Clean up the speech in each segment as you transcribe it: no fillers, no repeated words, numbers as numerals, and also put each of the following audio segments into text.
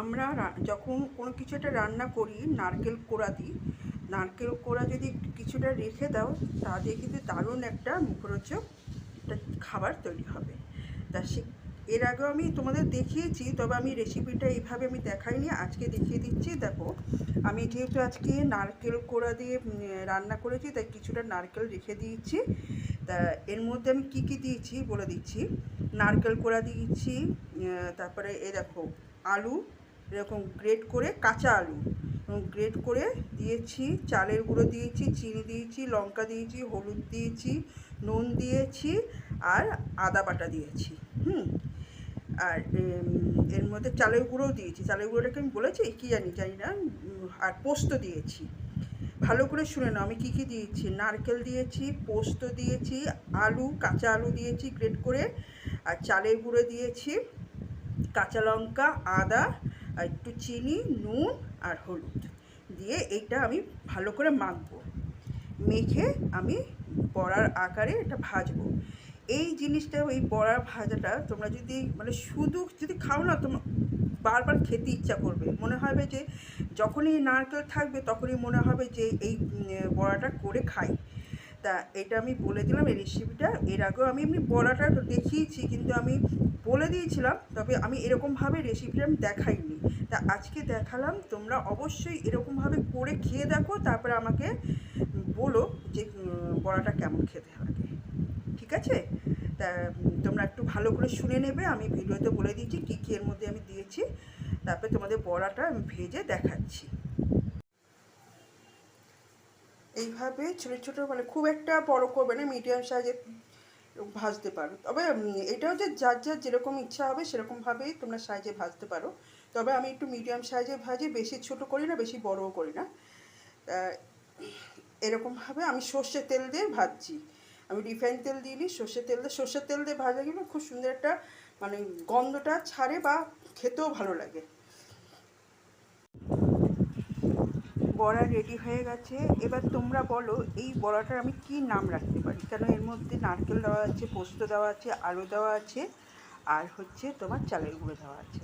আমরা যখন কোনো কিছু একটা রান্না করি নারকেল কোড়া দিই। নারকেল কোড়া যদি কিছুটা রেখে দাও তা দিয়ে কিন্তু দারুণ একটা মুখরোচক একটা খাবার তৈরি হবে। তা এর আগেও আমি তোমাদের দেখিয়েছি, তবে আমি রেসিপিটা এইভাবে আমি দেখাইনি, আজকে দেখিয়ে দিচ্ছি। দেখো, আমি যেহেতু আজকে নারকেল কোড়া দিয়ে রান্না করেছি তাই কিছুটা নারকেল রেখে দিয়েছি। তা এর মধ্যে আমি কি কি দিয়েছি বলে দিচ্ছি। নারকেল কোড়া দিয়েছি, তারপরে এ দেখো আলু এরকম গ্রেট করে, কাঁচা আলু গ্রেট করে দিয়েছি, চালের গুঁড়ো দিয়েছি, চিনি দিয়েছি, লঙ্কা দিয়েছি, হলুদ দিয়েছি, নুন দিয়েছি আর আদা বাটা দিয়েছি। আর এর মধ্যে চালের গুঁড়োও দিয়েছি। চালের গুঁড়োটাকে আমি বলেছি কী জানি না। আর পোস্ত দিয়েছি। ভালো করে শুনে নাও আমি কী কী দিয়েছি। নারকেল দিয়েছি, পোস্ত দিয়েছি, আলু, কাঁচা আলু দিয়েছি গ্রেট করে, আর চালের গুঁড়ো দিয়েছি, কাঁচা লঙ্কা, আদা, আর একটু চিনি, নুন আর হলুদ দিয়ে এইটা আমি ভালো করে মাখবো। মেখে আমি বড়ার আকারে এটা ভাজবো। এই জিনিসটা, এই বড়া ভাজাটা তোমরা যদি শুধু যদি খাও না, তোমার বারবার খেতে ইচ্ছা করবে। মনে হবে যে যখনই নারকেল থাকবে তখনই মনে হবে যে এই বড়াটা করে খাই। তা এটা আমি বলে দিলাম এই রেসিপিটা। এর আগেও আমি এমনি বড়াটা দেখিয়েছি, কিন্তু আমি বলে দিয়েছিলাম, তবে আমি এরকমভাবে রেসিপিটা আমি দেখাইনি। তা আজকে দেখালাম। তোমরা অবশ্যই এরকমভাবে করে খেয়ে দেখো, তারপরে আমাকে বলো যে বড়াটা কেমন খেতে লাগে। ঠিক আছে? তা তোমরা একটু ভালো করে শুনে নেবে। আমি ভিডিওতে বলে দিয়েছি কী কী এর মধ্যে আমি দিয়েছি। তারপরে তোমাদের বড়াটা আমি ভেজে দেখাচ্ছি। এইভাবে ছোটো ছোটো, খুব একটা বড় করবে না, মিডিয়াম সাইজে ভাজতে পারো। তবে এটা হচ্ছে যার যার যেরকম ইচ্ছা হবে সেরকমভাবেই তোমরা সাইজে ভাজতে পারো। তবে আমি একটু মিডিয়াম সাইজে ভাজি, বেশি ছোট করি না, বেশি বড়ও করি না। এরকমভাবে আমি সর্ষের তেল দিয়ে ভাজছি। আমি রিফাইন তেল দিইনি, সর্ষের তেল দিয়ে ভাজা গেলে খুব সুন্দর একটা গন্ধটা ছাড়ে বা খেতেও ভালো লাগে। বড়া রেডি হয়ে গেছে। এবার তোমরা বলো এই বড়াটার আমি কি নাম রাখতে পারি, কেন এর মধ্যে নারকেল দেওয়া আছে, পোস্ত দেওয়া আছে, আলু দেওয়া আছে, আর হচ্ছে তোমার চালের গুঁড়ো দেওয়া আছে।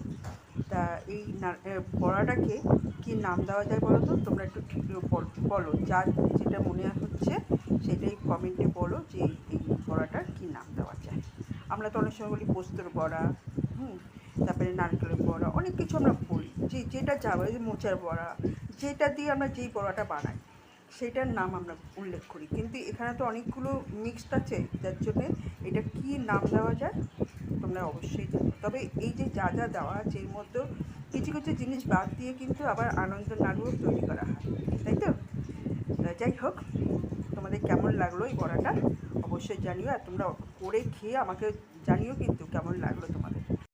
তা এই বড়াটাকে কি নাম দেওয়া যায় বলো তো? তোমরা একটু বলো, যার যেটা মনে হচ্ছে সেটাই কমেন্টে বলো যে এই বড়াটার কী নাম দেওয়া যায়। আমরা তো অনেক সময় বলি পোস্তর বড়া, তারপরে নারকেলের বড়া, অনেক কিছু আমরা বলি, যেটা যাবে, মোচার বড়া, যেটা দিয়ে আমরা যেই বড়াটা বানাই সেটার নাম আমরা উল্লেখ করি। কিন্তু এখানে তো অনেকগুলো মিক্সড আছে, যার জন্যে এটা কী নাম দেওয়া যায় তোমরা অবশ্যই জানো। তবে এই যে যা যা দেওয়া আছে এর মধ্যেও কিছু কিছু জিনিস বাদ দিয়ে কিন্তু আবার আনন্দ নাড়ুও তৈরি করা হয়, তাই তো? যাই হোক, তোমাদের কেমন লাগলো এই বড়াটা অবশ্যই জানিও, আর তোমরা করে খেয়ে আমাকে জানিও কিন্তু কেমন লাগলো তোমাদের।